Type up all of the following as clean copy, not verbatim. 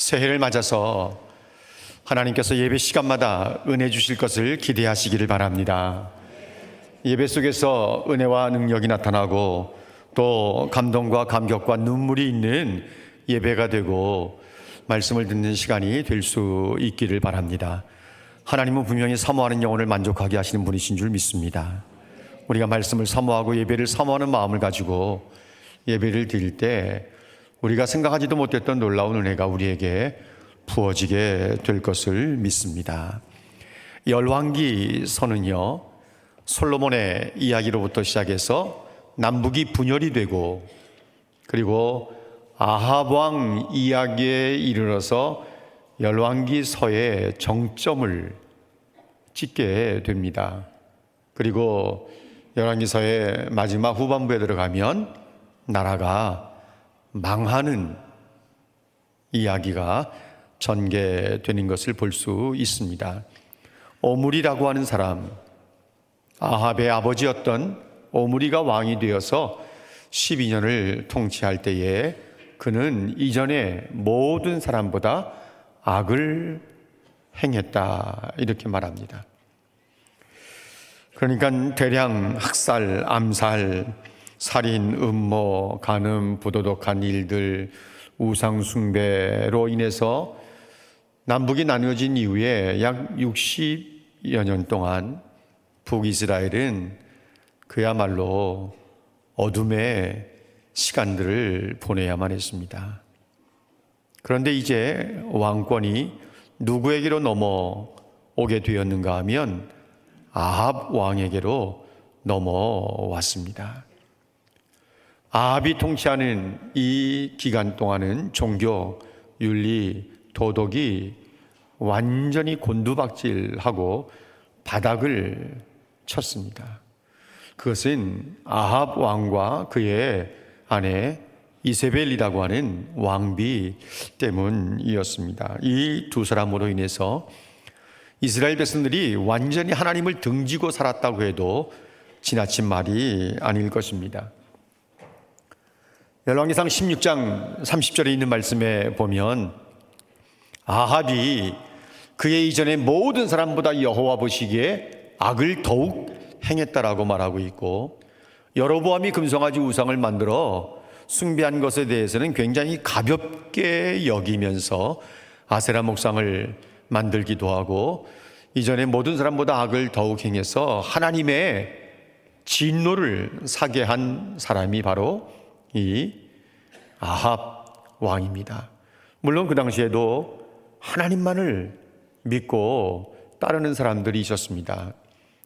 새해를 맞아서 하나님께서 예배 시간마다 은혜 주실 것을 기대하시기를 바랍니다. 예배 속에서 은혜와 능력이 나타나고 또 감동과 감격과 눈물이 있는 예배가 되고 말씀을 듣는 시간이 될 수 있기를 바랍니다. 하나님은 분명히 사모하는 영혼을 만족하게 하시는 분이신 줄 믿습니다. 우리가 말씀을 사모하고 예배를 사모하는 마음을 가지고 예배를 드릴 때 우리가 생각하지도 못했던 놀라운 은혜가 우리에게 부어지게 될 것을 믿습니다. 열왕기서는요, 솔로몬의 이야기로부터 시작해서 남북이 분열이 되고 그리고 아합 왕 이야기에 이르러서 열왕기서의 정점을 찍게 됩니다. 그리고 열왕기서의 마지막 후반부에 들어가면 나라가 망하는 이야기가 전개되는 것을 볼 수 있습니다. 오므리라고 하는 사람, 아합의 아버지였던 오므리가 왕이 되어서 12년을 통치할 때에 그는 이전의 모든 사람보다 악을 행했다, 이렇게 말합니다. 그러니까 대량 학살, 암살, 살인, 음모, 간음, 부도덕한 일들, 우상숭배로 인해서 남북이 나누어진 이후에 약 60여 년 동안 북이스라엘은 그야말로 어둠의 시간들을 보내야만 했습니다. 그런데 이제 왕권이 누구에게로 넘어오게 되었는가 하면 아합 왕에게로 넘어왔습니다. 아합이 통치하는 이 기간 동안은 종교, 윤리, 도덕이 완전히 곤두박질하고 바닥을 쳤습니다. 그것은 아합 왕과 그의 아내 이세벨이라고 하는 왕비 때문이었습니다. 이 두 사람으로 인해서 이스라엘 백성들이 완전히 하나님을 등지고 살았다고 해도 지나친 말이 아닐 것입니다. 열왕기상 16장 30절에 있는 말씀에 보면 아합이 그의 이전의 모든 사람보다 여호와 보시기에 악을 더욱 행했다라고 말하고 있고, 여로보암이 금송아지 우상을 만들어 숭배한 것에 대해서는 굉장히 가볍게 여기면서 아세라 목상을 만들기도 하고, 이전에 모든 사람보다 악을 더욱 행해서 하나님의 진노를 사게 한 사람이 바로 이 아합 왕입니다. 물론 그 당시에도 하나님만을 믿고 따르는 사람들이 있었습니다.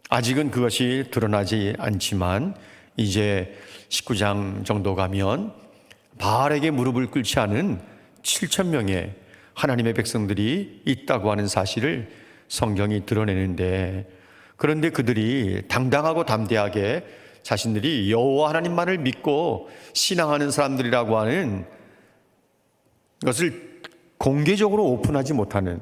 아직은 그것이 드러나지 않지만 이제 19장 정도 가면 바알에게 무릎을 꿇지 않은 7,000명의 하나님의 백성들이 있다고 하는 사실을 성경이 드러내는데, 그런데 그들이 당당하고 담대하게 자신들이 여호와 하나님만을 믿고 신앙하는 사람들이라고 하는 것을 공개적으로 오픈하지 못하는,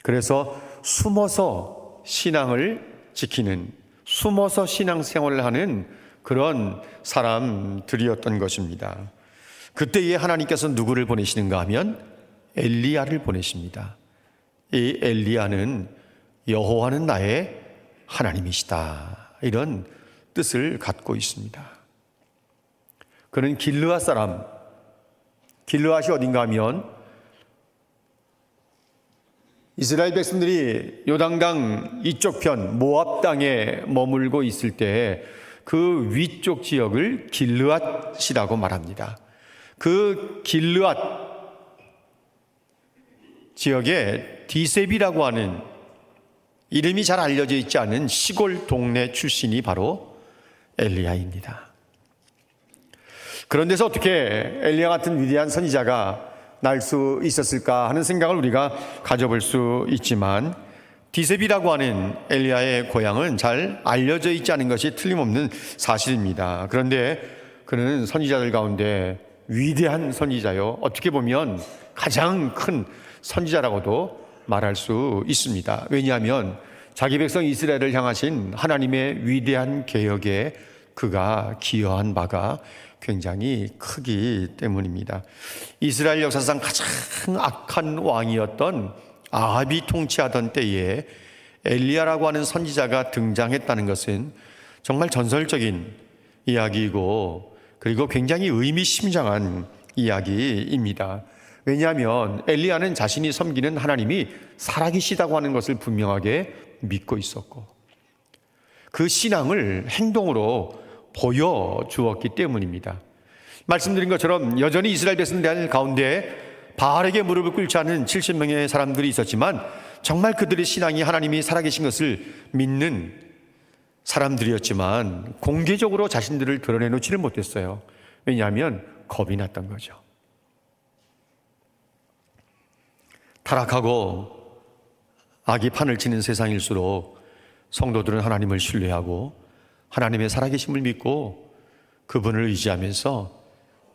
그래서 숨어서 신앙을 지키는, 숨어서 신앙생활을 하는 그런 사람들이었던 것입니다. 그때에 하나님께서 누구를 보내시는가 하면 엘리야를 보내십니다. 이 엘리야는 여호와는 나의 하나님이시다, 이런 뜻을 갖고 있습니다. 그는 길르앗 사람, 길르앗이 어딘가 하면 이스라엘 백성들이 요단강 이쪽 편 모압 땅에 머물고 있을 때 그 위쪽 지역을 길르앗이라고 말합니다. 그 길르앗 지역에 디셉이라고 하는 이름이 잘 알려져 있지 않은 시골 동네 출신이 바로 엘리야입니다. 그런 데서 어떻게 엘리야 같은 위대한 선지자가 날 수 있었을까 하는 생각을 우리가 가져볼 수 있지만, 디셉이라고 하는 엘리야의 고향은 잘 알려져 있지 않은 것이 틀림없는 사실입니다. 그런데 그는 선지자들 가운데 위대한 선지자요, 어떻게 보면 가장 큰 선지자라고도 말할 수 있습니다. 왜냐하면 자기 백성 이스라엘을 향하신 하나님의 위대한 계획에 그가 기여한 바가 굉장히 크기 때문입니다. 이스라엘 역사상 가장 악한 왕이었던 아합이 통치하던 때에 엘리야라고 하는 선지자가 등장했다는 것은 정말 전설적인 이야기이고, 그리고 굉장히 의미심장한 이야기입니다. 왜냐하면 엘리야는 자신이 섬기는 하나님이 살아계시다고 하는 것을 분명하게 믿고 있었고, 그 신앙을 행동으로 보여주었기 때문입니다. 말씀드린 것처럼 여전히 이스라엘 백성들 가운데 바알에게 무릎을 꿇지 않은 70명의 사람들이 있었지만, 정말 그들의 신앙이 하나님이 살아계신 것을 믿는 사람들이었지만 공개적으로 자신들을 드러내놓지를 못했어요. 왜냐하면 겁이 났던 거죠. 타락하고 악이 판을 치는 세상일수록 성도들은 하나님을 신뢰하고 하나님의 살아계심을 믿고 그분을 의지하면서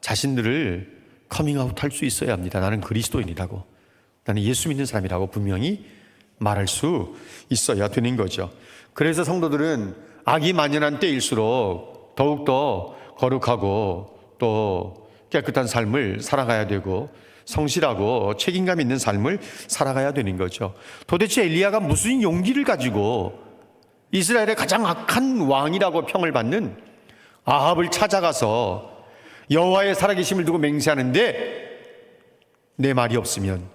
자신들을 커밍아웃 할 수 있어야 합니다. 나는 그리스도인이라고, 나는 예수 믿는 사람이라고 분명히 말할 수 있어야 되는 거죠. 그래서 성도들은 악이 만연한 때일수록 더욱더 거룩하고 또 깨끗한 삶을 살아가야 되고 성실하고 책임감 있는 삶을 살아가야 되는 거죠. 도대체 엘리야가 무슨 용기를 가지고 이스라엘의 가장 악한 왕이라고 평을 받는 아합을 찾아가서 여호와의 살아계심을 두고 맹세하는데 내 말이 없으면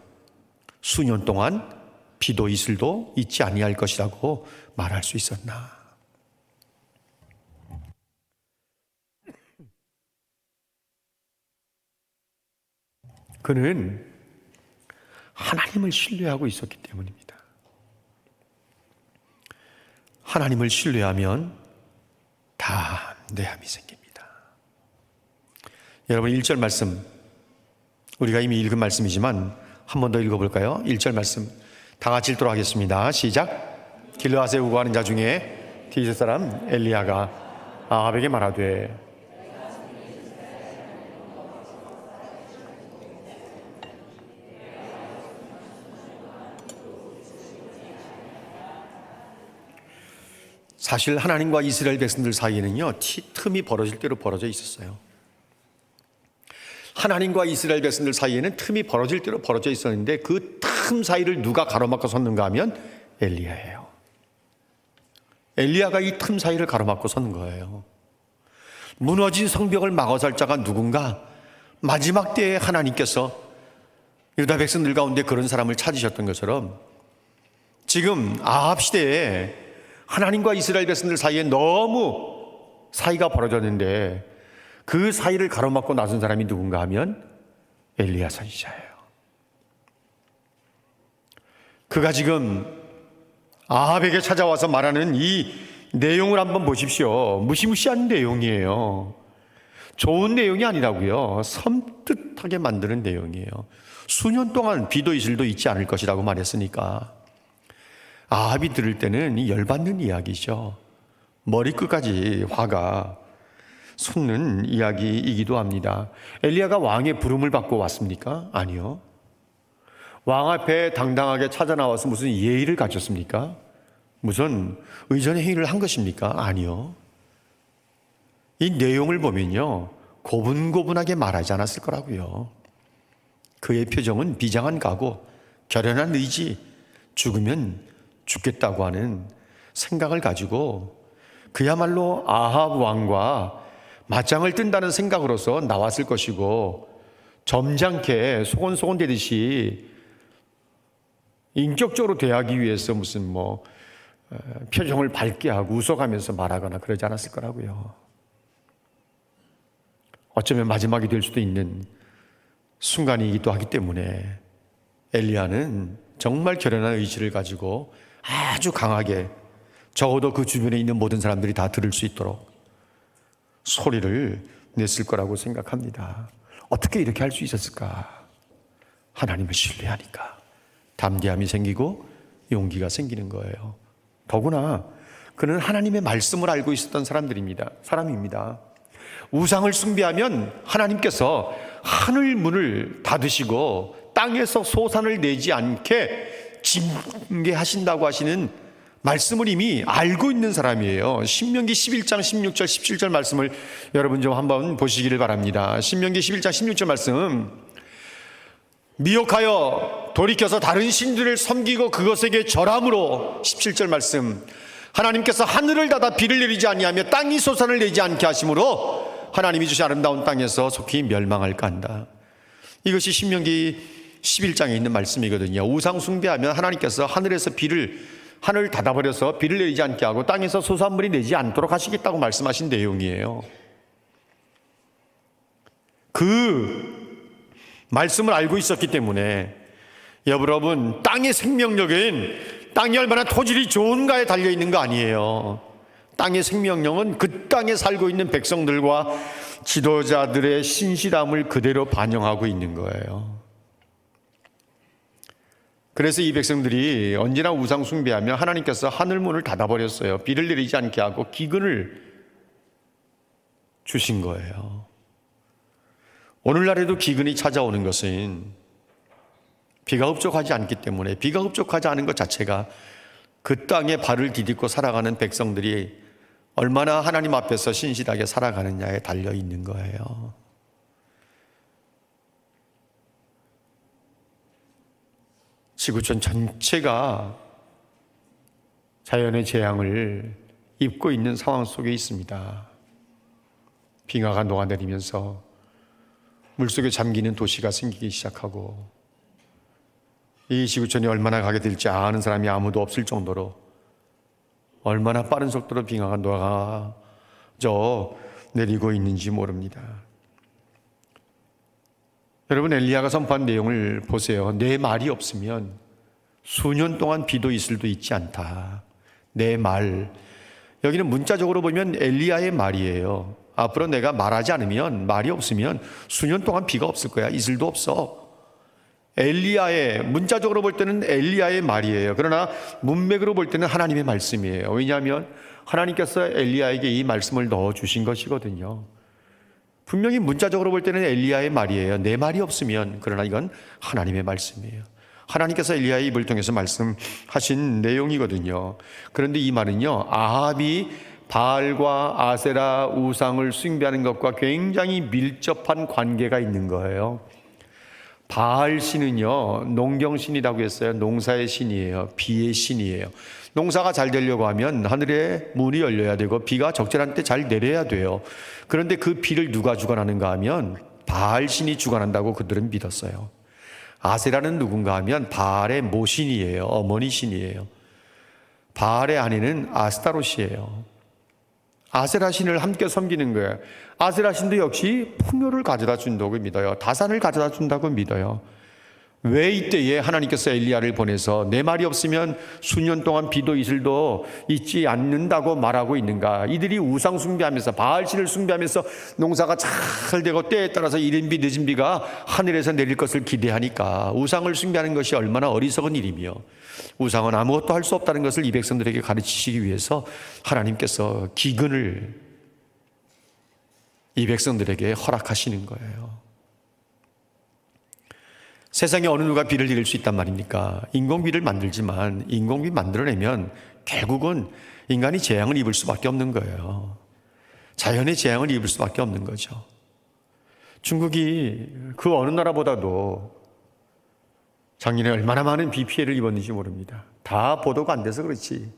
수년 동안 비도 이슬도 있지 아니할 것이라고 말할 수 있었나? 그는 하나님을 신뢰하고 있었기 때문입니다. 하나님을 신뢰하면 담대함이 생깁니다. 여러분 1절 말씀, 우리가 이미 읽은 말씀이지만 한 번 더 읽어볼까요? 1절 말씀 다 같이 읽도록 하겠습니다. 시작. 길르앗에 우거하는 자 중에 디귿 사람 엘리야가 아합에게 말하되, 사실 하나님과 이스라엘 백성들 사이에는요, 틈이 벌어질 대로 벌어져 있었어요. 하나님과 이스라엘 백성들 사이에는 틈이 벌어질 대로 벌어져 있었는데 그 틈 사이를 누가 가로막고 섰는가 하면 엘리야예요. 엘리야가 이 틈 사이를 가로막고 섰는 거예요. 무너진 성벽을 막아설 자가 누군가, 마지막 때에 하나님께서 유다 백성들 가운데 그런 사람을 찾으셨던 것처럼 지금 아합 시대에 하나님과 이스라엘 백성들 사이에 너무 사이가 벌어졌는데 그 사이를 가로막고 나선 사람이 누군가 하면 엘리야 선지자예요. 그가 지금 아합에게 찾아와서 말하는 이 내용을 한번 보십시오. 무시무시한 내용이에요. 좋은 내용이 아니라고요. 섬뜩하게 만드는 내용이에요. 수년 동안 비도 이슬도 있지 않을 것이라고 말했으니까 아합이 들을 때는 이 열받는 이야기죠. 머리끝까지 화가 솟는 이야기이기도 합니다. 엘리야가 왕의 부름을 받고 왔습니까? 아니요. 왕 앞에 당당하게 찾아 나와서 무슨 예의를 갖췄습니까? 무슨 의전의 행위를 한 것입니까? 아니요. 이 내용을 보면요, 고분고분하게 말하지 않았을 거라고요. 그의 표정은 비장한 각오, 결연한 의지, 죽으면 죽겠다고 하는 생각을 가지고 그야말로 아합 왕과 맞짱을 뜬다는 생각으로서 나왔을 것이고, 점잖게 소곤소곤 대듯이 인격적으로 대하기 위해서 무슨 표정을 밝게 하고 웃어가면서 말하거나 그러지 않았을 거라고요. 어쩌면 마지막이 될 수도 있는 순간이기도 하기 때문에 엘리야는 정말 결연한 의지를 가지고 아주 강하게, 적어도 그 주변에 있는 모든 사람들이 다 들을 수 있도록 소리를 냈을 거라고 생각합니다. 어떻게 이렇게 할 수 있었을까? 하나님을 신뢰하니까 담대함이 생기고 용기가 생기는 거예요. 더구나 그는 하나님의 말씀을 알고 있었던 사람입니다. 우상을 숭배하면 하나님께서 하늘 문을 닫으시고 땅에서 소산을 내지 않게 징계하신다고 하시는 말씀을 이미 알고 있는 사람이에요. 신명기 11장 16절 17절 말씀을 여러분 좀 한번 보시기를 바랍니다. 신명기 11장 16절 말씀, 미혹하여 돌이켜서 다른 신들을 섬기고 그것에게 절함으로, 17절 말씀, 하나님께서 하늘을 닫아 비를 내리지 아니하며 땅이 솟아를 내지 않게 하심으로 하나님이 주신 아름다운 땅에서 속히 멸망할까 한다. 이것이 신명기 11장에 있는 말씀이거든요. 우상 숭배하면 하나님께서 하늘에서 하늘을 닫아버려서 비를 내리지 않게 하고 땅에서 소산물이 내지 않도록 하시겠다고 말씀하신 내용이에요. 그 말씀을 알고 있었기 때문에 여러분, 땅의 생명력은 땅이 얼마나 토질이 좋은가에 달려있는 거 아니에요. 땅의 생명력은 그 땅에 살고 있는 백성들과 지도자들의 신실함을 그대로 반영하고 있는 거예요. 그래서 이 백성들이 언제나 우상 숭배하며 하나님께서 하늘문을 닫아버렸어요. 비를 내리지 않게 하고 기근을 주신 거예요. 오늘날에도 기근이 찾아오는 것은 비가 흡족하지 않기 때문에, 비가 흡족하지 않은 것 자체가 그 땅에 발을 디딛고 살아가는 백성들이 얼마나 하나님 앞에서 신실하게 살아가느냐에 달려 있는 거예요. 지구촌 전체가 자연의 재앙을 입고 있는 상황 속에 있습니다. 빙하가 녹아내리면서 물속에 잠기는 도시가 생기기 시작하고, 이 지구촌이 얼마나 가게 될지 아는 사람이 아무도 없을 정도로 얼마나 빠른 속도로 빙하가 녹아져 내리고 있는지 모릅니다. 여러분, 엘리야가 선포한 내용을 보세요. 내 말이 없으면 수년 동안 비도 있을도 있지 않다. 내 말, 여기는 문자적으로 보면 엘리야의 말이에요. 앞으로 내가 말하지 않으면, 말이 없으면 수년 동안 비가 없을 거야. 이슬도 없어. 엘리야의, 문자적으로 볼 때는 엘리야의 말이에요. 그러나 문맥으로 볼 때는 하나님의 말씀이에요. 왜냐하면 하나님께서 엘리야에게 이 말씀을 넣어주신 것이거든요. 분명히 문자적으로 볼 때는 엘리야의 말이에요. 내 말이 없으면, 그러나 이건 하나님의 말씀이에요. 하나님께서 엘리야의 입을 통해서 말씀하신 내용이거든요. 그런데 이 말은요, 아합이 바알과 아세라 우상을 숭배하는 것과 굉장히 밀접한 관계가 있는 거예요. 바알 신은요, 농경신이라고 했어요. 농사의 신이에요. 비의 신이에요. 농사가 잘 되려고 하면 하늘에 문이 열려야 되고 비가 적절한 때 잘 내려야 돼요. 그런데 그 비를 누가 주관하는가 하면 바알 신이 주관한다고 그들은 믿었어요. 아세라는 누군가 하면 바알의 모신이에요. 어머니 신이에요. 바알의 아내는 아스타롯이에요. 아세라 신을 함께 섬기는 거예요. 아세라 신도 역시 풍요를 가져다 준다고 믿어요. 다산을 가져다 준다고 믿어요. 왜 이때에 하나님께서 엘리야를 보내서 내 말이 없으면 수년 동안 비도 이슬도 있지 않는다고 말하고 있는가? 이들이 우상 숭배하면서 바알신을 숭배하면서 농사가 잘 되고 때에 따라서 이른 비 늦은 비가 하늘에서 내릴 것을 기대하니까 우상을 숭배하는 것이 얼마나 어리석은 일이며 우상은 아무것도 할 수 없다는 것을 이 백성들에게 가르치시기 위해서 하나님께서 기근을 이 백성들에게 허락하시는 거예요. 세상에 어느 누가 비를 내릴 수 있단 말입니까? 인공비를 만들지만 인공비 만들어내면 결국은 인간이 재앙을 입을 수밖에 없는 거예요. 자연의 재앙을 입을 수밖에 없는 거죠. 중국이 그 어느 나라보다도 작년에 얼마나 많은 비 피해를 입었는지 모릅니다. 다 보도가 안 돼서 그렇지.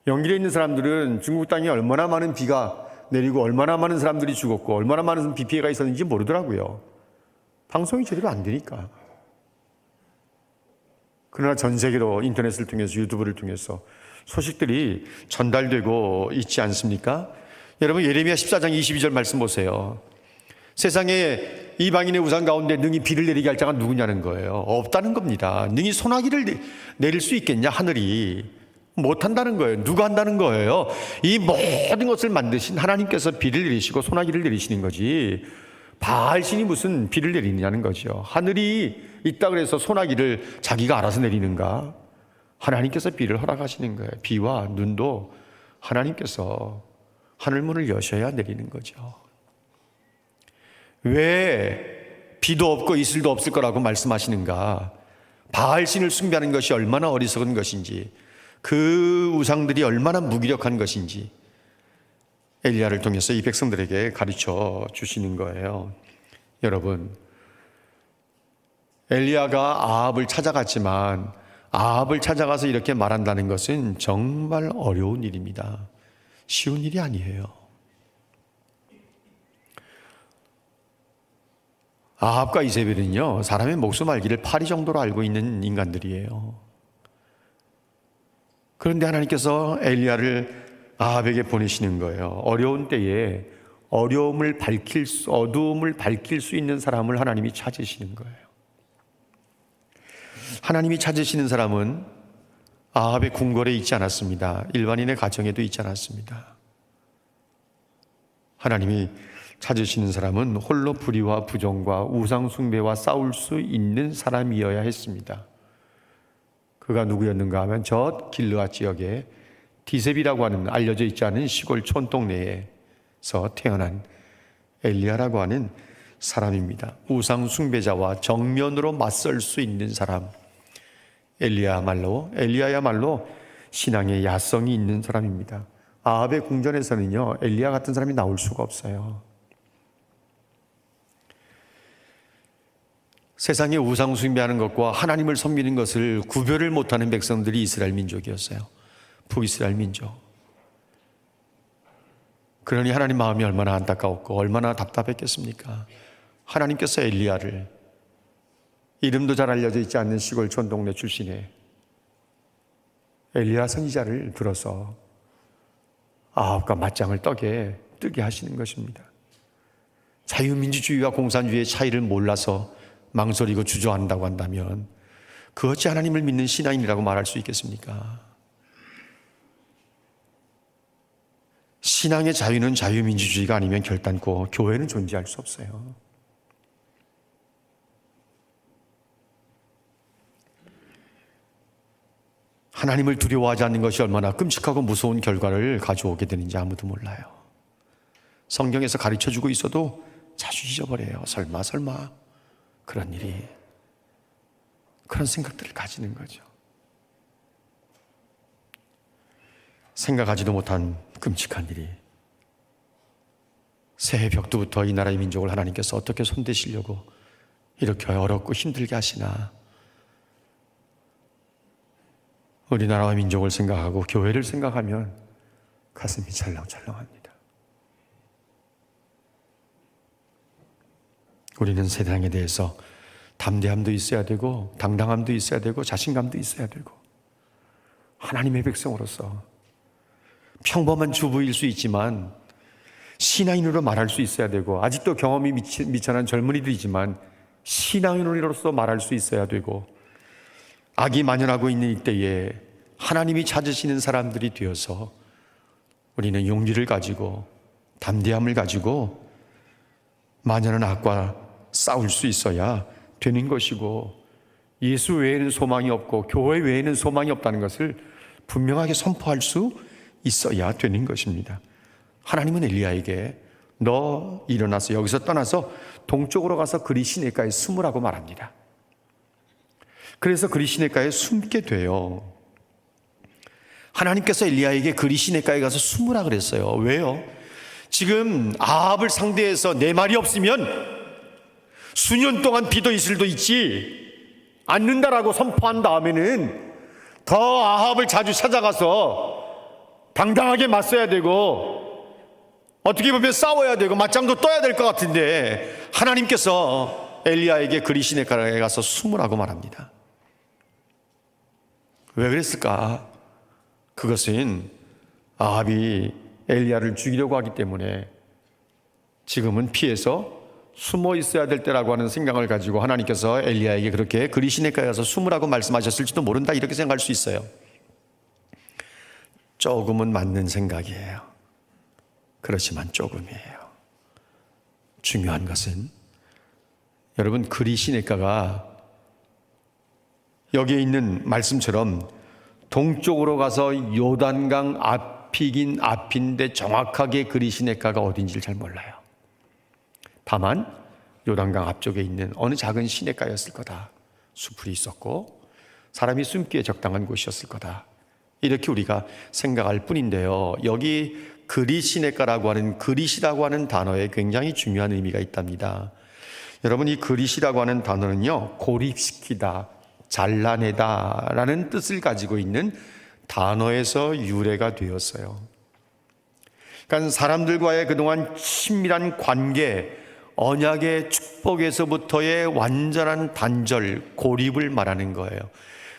영길에 있는 사람들은 중국 땅에 얼마나 많은 비가 내리고 얼마나 많은 사람들이 죽었고 얼마나 많은 비 피해가 있었는지 모르더라고요. 방송이 제대로 안 되니까. 그러나 전 세계로 인터넷을 통해서, 유튜브를 통해서 소식들이 전달되고 있지 않습니까? 여러분, 예레미야 14장 22절 말씀 보세요. 세상에 이방인의 우상 가운데 능히 비를 내리게 할 자가 누구냐는 거예요. 없다는 겁니다. 능히 소나기를 내릴 수 있겠냐, 하늘이. 못한다는 거예요. 누가 한다는 거예요? 이 모든 것을 만드신 하나님께서 비를 내리시고 소나기를 내리시는 거지, 바알신이 무슨 비를 내리느냐는 거죠. 하늘이 있다 그래서 소나기를 자기가 알아서 내리는가? 하나님께서 비를 허락하시는 거예요. 비와 눈도 하나님께서 하늘문을 여셔야 내리는 거죠. 왜 비도 없고 이슬도 없을 거라고 말씀하시는가? 바알신을 숭배하는 것이 얼마나 어리석은 것인지, 그 우상들이 얼마나 무기력한 것인지 엘리야를 통해서 이 백성들에게 가르쳐 주시는 거예요. 여러분, 엘리야가 아합을 찾아갔지만 아합을 찾아가서 이렇게 말한다는 것은 정말 어려운 일입니다. 쉬운 일이 아니에요. 아합과 이세벨은요, 사람의 목숨 알기를 파리 정도로 알고 있는 인간들이에요. 그런데 하나님께서 엘리야를 아합에게 보내시는 거예요. 어려운 때에 어두움을 밝힐 수 있는 사람을 하나님이 찾으시는 거예요. 하나님이 찾으시는 사람은 아합의 궁궐에 있지 않았습니다. 일반인의 가정에도 있지 않았습니다. 하나님이 찾으시는 사람은 홀로 불의와 부정과 우상 숭배와 싸울 수 있는 사람이어야 했습니다. 그가 누구였는가 하면 저 길르앗 지역에 디셉이라고 하는 알려져 있지 않은 시골 촌동네에서 태어난 엘리야라고 하는 사람입니다. 우상 숭배자와 정면으로 맞설 수 있는 사람, 엘리야야말로 신앙의 야성이 있는 사람입니다. 아합의 궁전에서는요, 엘리야 같은 사람이 나올 수가 없어요. 세상에 우상 숭배하는 것과 하나님을 섬기는 것을 구별을 못하는 백성들이 이스라엘 민족이었어요. 북이스라엘 민족. 그러니 하나님 마음이 얼마나 안타까웠고 얼마나 답답했겠습니까? 하나님께서 엘리야를, 이름도 잘 알려져 있지 않는 시골 촌동네 출신의 엘리야 선지자를 들어서 아합과 맞짱을 뜨게 하시는 것입니다. 자유민주주의와 공산주의의 차이를 몰라서 망설이고 주저한다고 한다면 그 어찌 하나님을 믿는 신앙인이라고 말할 수 있겠습니까? 신앙의 자유는 자유민주주의가 아니면 결단코 교회는 존재할 수 없어요. 하나님을 두려워하지 않는 것이 얼마나 끔찍하고 무서운 결과를 가져오게 되는지 아무도 몰라요. 성경에서 가르쳐주고 있어도 자주 잊어버려요. 설마 그런 일이, 그런 생각들을 가지는 거죠. 생각하지도 못한 끔찍한 일이, 새해 벽두부터 이 나라의 민족을 하나님께서 어떻게 손대시려고 이렇게 어렵고 힘들게 하시나. 우리나라와 민족을 생각하고 교회를 생각하면 가슴이 철렁철렁합니다. 우리는 세상에 대해서 담대함도 있어야 되고 당당함도 있어야 되고 자신감도 있어야 되고, 하나님의 백성으로서 평범한 주부일 수 있지만 신앙인으로 말할 수 있어야 되고, 아직도 경험이 미천한 젊은이들이지만 신앙인으로서 말할 수 있어야 되고, 악이 만연하고 있는 이때에 하나님이 찾으시는 사람들이 되어서 우리는 용기를 가지고 담대함을 가지고 만연한 악과 싸울 수 있어야 되는 것이고, 예수 외에는 소망이 없고 교회 외에는 소망이 없다는 것을 분명하게 선포할 수 있어야 되는 것입니다. 하나님은 엘리야에게 너 일어나서 여기서 떠나서 동쪽으로 가서 그리 시내가에 숨으라고 말합니다. 그래서 그리 시내가에 숨게 돼요. 하나님께서 엘리야에게 그리 시내가에 가서 숨으라 그랬어요. 왜요? 지금 아합을 상대해서 내 말이 없으면 수년 동안 비도 이슬도 있지 않는다라고 선포한 다음에는 더 아합을 자주 찾아가서 당당하게 맞서야 되고 어떻게 보면 싸워야 되고 맞짱도 떠야 될 것 같은데, 하나님께서 엘리야에게 그리 시내가에 가서 숨으라고 말합니다. 왜 그랬을까? 그것은 아합이 엘리야를 죽이려고 하기 때문에 지금은 피해서 숨어 있어야 될 때라고 하는 생각을 가지고 하나님께서 엘리야에게 그렇게 그리 시내가에 가서 숨으라고 말씀하셨을지도 모른다, 이렇게 생각할 수 있어요. 조금은 맞는 생각이에요. 그렇지만 조금이에요. 중요한 것은 여러분, 그리 시내가가 여기에 있는 말씀처럼 동쪽으로 가서 요단강 앞이긴 앞인데 정확하게 그리 시내가가 어딘지를 잘 몰라요. 다만 요단강 앞쪽에 있는 어느 작은 시내가였을 거다. 수풀이 있었고 사람이 숨기에 적당한 곳이었을 거다. 이렇게 우리가 생각할 뿐인데요. 여기 그리시네가라고 하는 그리시라고 하는 단어에 굉장히 중요한 의미가 있답니다. 여러분, 이 그리시라고 하는 단어는요, 고립시키다, 잘라내다 라는 뜻을 가지고 있는 단어에서 유래가 되었어요. 그러니까 사람들과의 그동안 친밀한 관계, 언약의 축복에서부터의 완전한 단절, 고립을 말하는 거예요.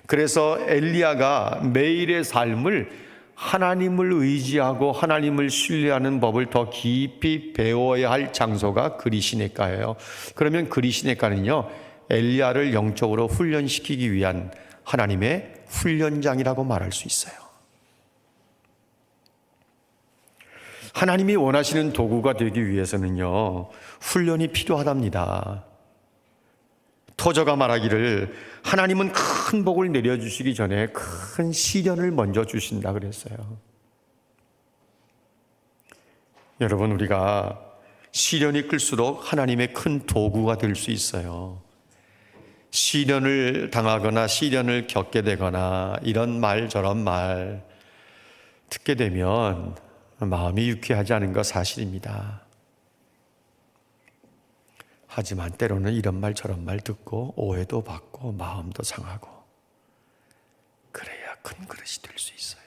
그래서 엘리야가 매일의 삶을 하나님을 의지하고 하나님을 신뢰하는 법을 더 깊이 배워야 할 장소가 그리시네가예요. 그러면 그리시네가는요, 엘리야를 영적으로 훈련시키기 위한 하나님의 훈련장이라고 말할 수 있어요. 하나님이 원하시는 도구가 되기 위해서는요, 훈련이 필요하답니다. 토저가 말하기를 하나님은 큰 복을 내려주시기 전에 큰 시련을 먼저 주신다 그랬어요. 여러분, 우리가 시련이 클수록 하나님의 큰 도구가 될 수 있어요. 시련을 당하거나 시련을 겪게 되거나 이런 말 저런 말 듣게 되면 마음이 유쾌하지 않은 거 사실입니다. 하지만 때로는 이런 말 저런 말 듣고 오해도 받고 마음도 상하고 그래야 큰 그릇이 될 수 있어요.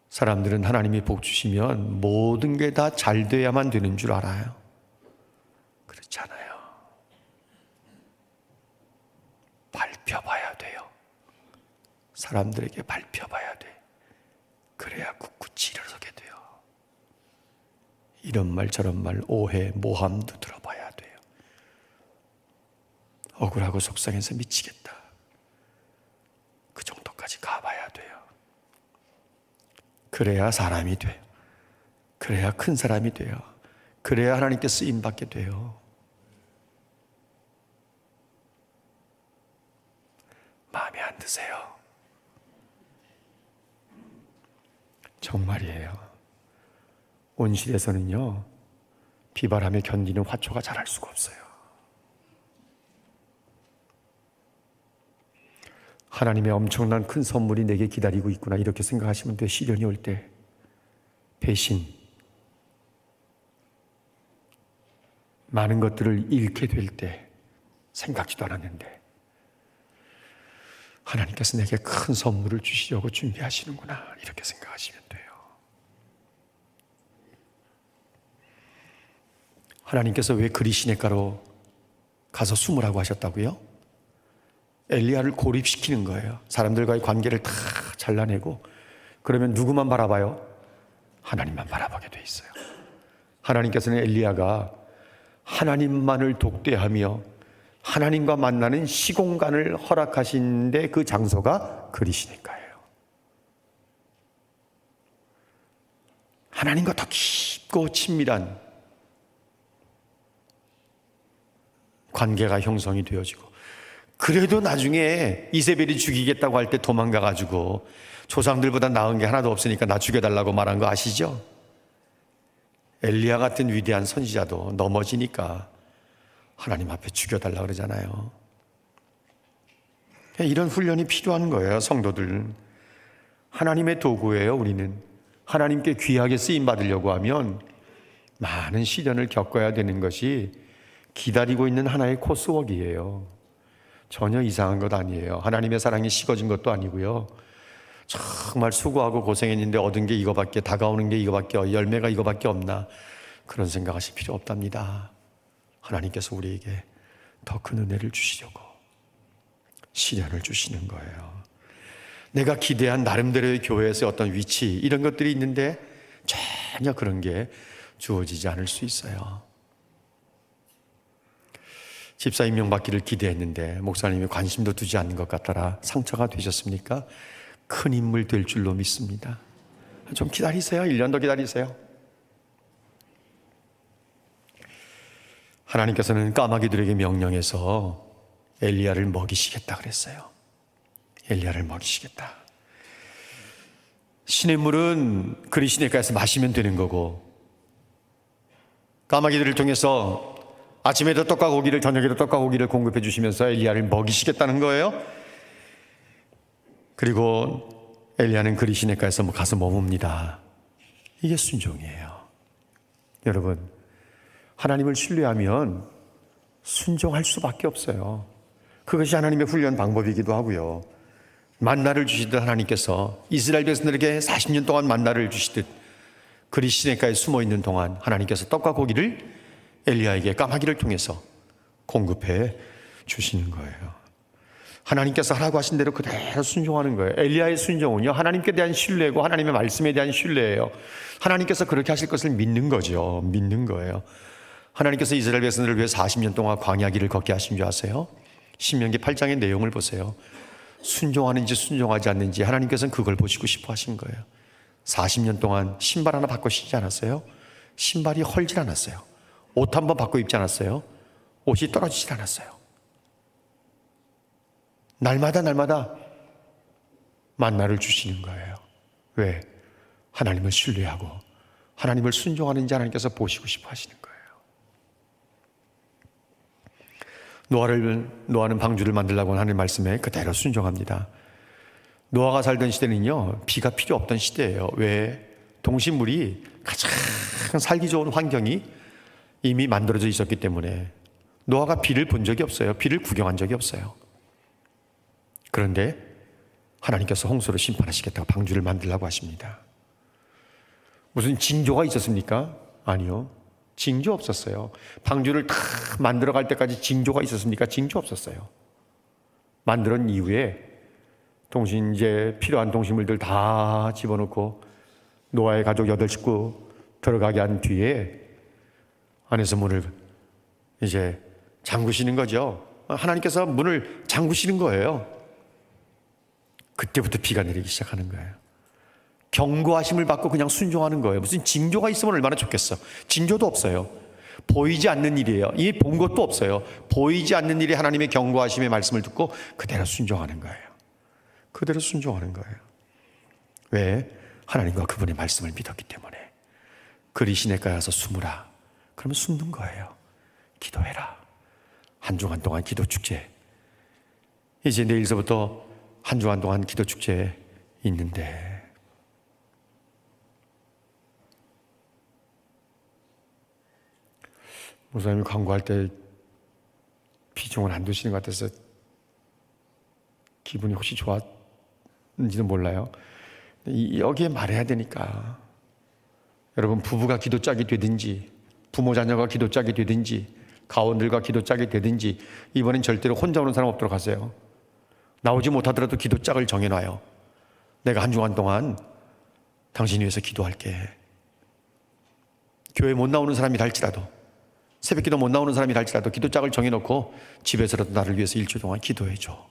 사람들은 하나님이 복 주시면 모든 게 다 잘 돼야만 되는 줄 알아요. 그렇지 않아요. 밟혀봐야 돼요. 사람들에게 밟혀봐야 돼. 그래야 굳굳이 일어서게 돼요. 이런 말 저런 말 오해 모함도 들어봐야 돼요. 억울하고 속상해서 미치겠다. 그 정도까지 가봐야 돼요. 그래야 사람이 돼요. 그래야 큰 사람이 돼요. 그래야 하나님께 쓰임받게 돼요. 마음에 안 드세요? 정말이에요. 온실에서는요, 비바람에 견디는 화초가 자랄 수가 없어요. 하나님의 엄청난 큰 선물이 내게 기다리고 있구나 이렇게 생각하시면 돼요. 시련이 올 때 배신, 많은 것들을 잃게 될 때 생각지도 않았는데 하나님께서 내게 큰 선물을 주시려고 준비하시는구나 이렇게 생각하시면 돼요. 하나님께서 왜 그리시네가로 가서 숨으라고 하셨다고요? 엘리야를 고립시키는 거예요. 사람들과의 관계를 다 잘라내고 그러면 누구만 바라봐요? 하나님만 바라보게 돼 있어요. 하나님께서는 엘리야가 하나님만을 독대하며 하나님과 만나는 시공간을 허락하신데 그 장소가 그리시네가예요. 하나님과 더 깊고 친밀한 관계가 형성이 되어지고 그래도 나중에 이세벨이 죽이겠다고 할 때 도망가가지고 조상들보다 나은 게 하나도 없으니까 나 죽여달라고 말한 거 아시죠? 엘리야 같은 위대한 선지자도 넘어지니까 하나님 앞에 죽여달라 그러잖아요. 이런 훈련이 필요한 거예요. 성도들 하나님의 도구예요. 우리는 하나님께 귀하게 쓰임받으려고 하면 많은 시련을 겪어야 되는 것이 기다리고 있는 하나의 코스웍이에요. 전혀 이상한 것 아니에요. 하나님의 사랑이 식어진 것도 아니고요. 정말 수고하고 고생했는데 얻은 게 이거밖에, 다가오는 게 이거밖에, 열매가 이거밖에 없나 그런 생각하실 필요 없답니다. 하나님께서 우리에게 더 큰 은혜를 주시려고 시련을 주시는 거예요. 내가 기대한 나름대로의 교회에서 어떤 위치 이런 것들이 있는데 전혀 그런 게 주어지지 않을 수 있어요. 집사 임명받기를 기대했는데 목사님이 관심도 두지 않는 것 같더라. 상처가 되셨습니까? 큰 인물 될 줄로 믿습니다. 좀 기다리세요. 1년 더 기다리세요. 하나님께서는 까마귀들에게 명령해서 엘리야를 먹이시겠다 그랬어요. 엘리야를 먹이시겠다. 시냇물은 그리시네가에서 마시면 되는 거고 까마귀들을 통해서 아침에도 떡과 고기를, 저녁에도 떡과 고기를 공급해 주시면서 엘리야를 먹이시겠다는 거예요. 그리고 엘리야는 그리 시내가에서 가서 머뭅니다. 이게 순종이에요. 여러분, 하나님을 신뢰하면 순종할 수밖에 없어요. 그것이 하나님의 훈련 방법이기도 하고요. 만나를 주시듯 하나님께서 이스라엘 백성들에게 40년 동안 만나를 주시듯 그리 시내가에 숨어 있는 동안 하나님께서 떡과 고기를 엘리야에게 까마귀를 통해서 공급해 주시는 거예요. 하나님께서 하라고 하신 대로 그대로 순종하는 거예요. 엘리야의 순종은요, 하나님께 대한 신뢰고 하나님의 말씀에 대한 신뢰예요. 하나님께서 그렇게 하실 것을 믿는 거죠. 믿는 거예요. 하나님께서 이스라엘 백성들을 위해 40년 동안 광야 길을 걷게 하신 줄 아세요? 신명기 8장의 내용을 보세요. 순종하는지 순종하지 않는지 하나님께서는 그걸 보시고 싶어 하신 거예요. 40년 동안 신발 하나 바꿔 신지 않았어요? 신발이 헐질 않았어요. 옷 한 번 바꿔 입지 않았어요? 옷이 떨어지질 않았어요. 날마다 만나를 주시는 거예요. 왜? 하나님을 신뢰하고 하나님을 순종하는지 하나님께서 보시고 싶어 하시는 거예요. 노아는 방주를 만들라고 하는 말씀에 그대로 순종합니다. 노아가 살던 시대는요, 비가 필요 없던 시대예요. 왜? 동식물이 가장 살기 좋은 환경이 이미 만들어져 있었기 때문에 노아가 비를 본 적이 없어요. 비를 구경한 적이 없어요. 그런데 하나님께서 홍수로 심판하시겠다고 방주를 만들라고 하십니다. 무슨 징조가 있었습니까? 아니요. 징조 없었어요. 방주를 다 만들어 갈 때까지 징조가 있었습니까? 징조 없었어요. 만드는 이후에 이제 필요한 동식물들 다 집어넣고 노아의 가족 8식구 들어가게 한 뒤에 안에서 문을 이제 잠그시는 거죠. 하나님께서 문을 잠그시는 거예요. 그때부터 비가 내리기 시작하는 거예요. 경고하심을 받고 그냥 순종하는 거예요. 무슨 징조가 있으면 얼마나 좋겠어. 징조도 없어요. 보이지 않는 일이에요. 이 본 것도 없어요. 보이지 않는 일이 하나님의 경고하심의 말씀을 듣고 그대로 순종하는 거예요. 그대로 순종하는 거예요. 왜? 하나님과 그분의 말씀을 믿었기 때문에. 그리 시내가에 가서 숨으라. 그러면 숨는 거예요. 기도해라. 한 주간 동안 기도 축제. 이제 내일서부터 한 주간 동안 기도 축제 있는데 목사님이 광고할 때 비중을 안 두시는 것 같아서 기분이 혹시 좋았는지는 몰라요. 여기에 말해야 되니까 여러분, 부부가 기도 짝이 되든지 부모 자녀가 기도 짝이 되든지 가원들과 기도 짝이 되든지 이번엔 절대로 혼자 오는 사람 없도록 하세요. 나오지 못하더라도 기도 짝을 정해놔요. 내가 한 주간 동안 당신 위해서 기도할게. 교회 못 나오는 사람이라 할지라도, 새벽기도 못 나오는 사람이라 할지라도 기도 짝을 정해놓고 집에서라도 나를 위해서 일주일 동안 기도해줘.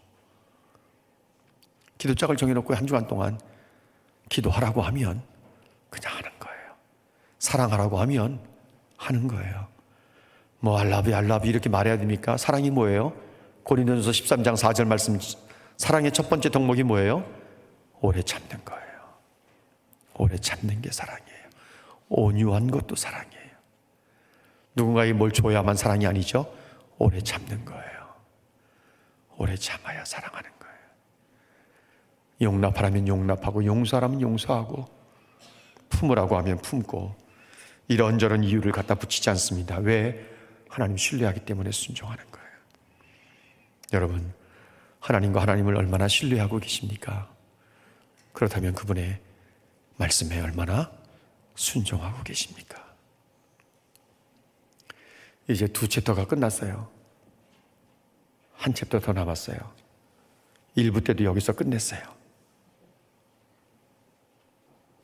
기도 짝을 정해놓고 한 주간 동안 기도하라고 하면 그냥 하는 거예요. 사랑하라고 하면 하는 거예요. 뭐 알라비 이렇게 말해야 됩니까? 사랑이 뭐예요? 고린도전서 13장 4절 말씀, 사랑의 첫 번째 덕목이 뭐예요? 오래 참는 거예요. 오래 참는 게 사랑이에요. 온유한 것도 사랑이에요. 누군가에게 뭘 줘야만 사랑이 아니죠. 오래 참는 거예요. 오래 참아야 사랑하는 거예요. 용납하라면 용납하고 용서하라면 용서하고 품으라고 하면 품고 이런저런 이유를 갖다 붙이지 않습니다. 왜? 하나님 신뢰하기 때문에 순종하는 거예요. 여러분, 하나님과 하나님을 얼마나 신뢰하고 계십니까? 그렇다면 그분의 말씀에 얼마나 순종하고 계십니까? 이제 2챕터가 끝났어요. 한 챕터 더 남았어요. 1부 때도 여기서 끝냈어요.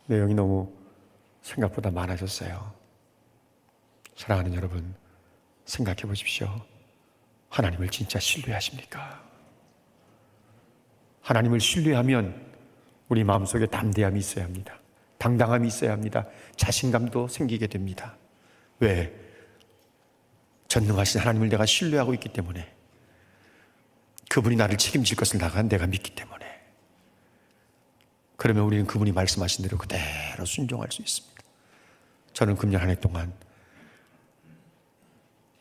내용이 너무 생각보다 많아졌어요. 사랑하는 여러분, 생각해 보십시오. 하나님을 진짜 신뢰하십니까? 하나님을 신뢰하면 우리 마음속에 담대함이 있어야 합니다. 당당함이 있어야 합니다. 자신감도 생기게 됩니다. 왜? 전능하신 하나님을 내가 신뢰하고 있기 때문에, 그분이 나를 책임질 것을 내가 믿기 때문에. 그러면 우리는 그분이 말씀하신 대로 그대로 순종할 수 있습니다. 저는 금년 한 해 동안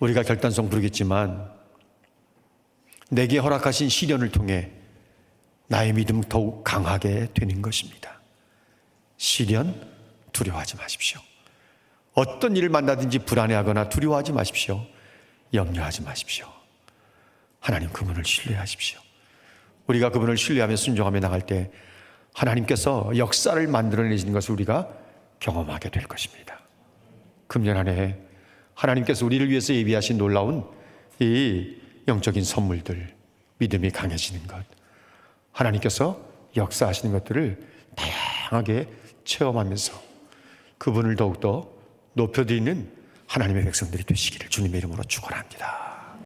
우리가 결단성 부르겠지만 내게 허락하신 시련을 통해 나의 믿음 더욱 강하게 되는 것입니다. 시련 두려워하지 마십시오. 어떤 일을 만나든지 불안해하거나 두려워하지 마십시오. 염려하지 마십시오. 하나님 그분을 신뢰하십시오. 우리가 그분을 신뢰하며 순종하며 나갈 때 하나님께서 역사를 만들어내시는 것을 우리가 경험하게 될 것입니다. 금년 한 해 하나님께서 우리를 위해서 예비하신 놀라운 이 영적인 선물들, 믿음이 강해지는 것, 하나님께서 역사하시는 것들을 다양하게 체험하면서 그분을 더욱더 높여드리는 하나님의 백성들이 되시기를 주님의 이름으로 축원합니다.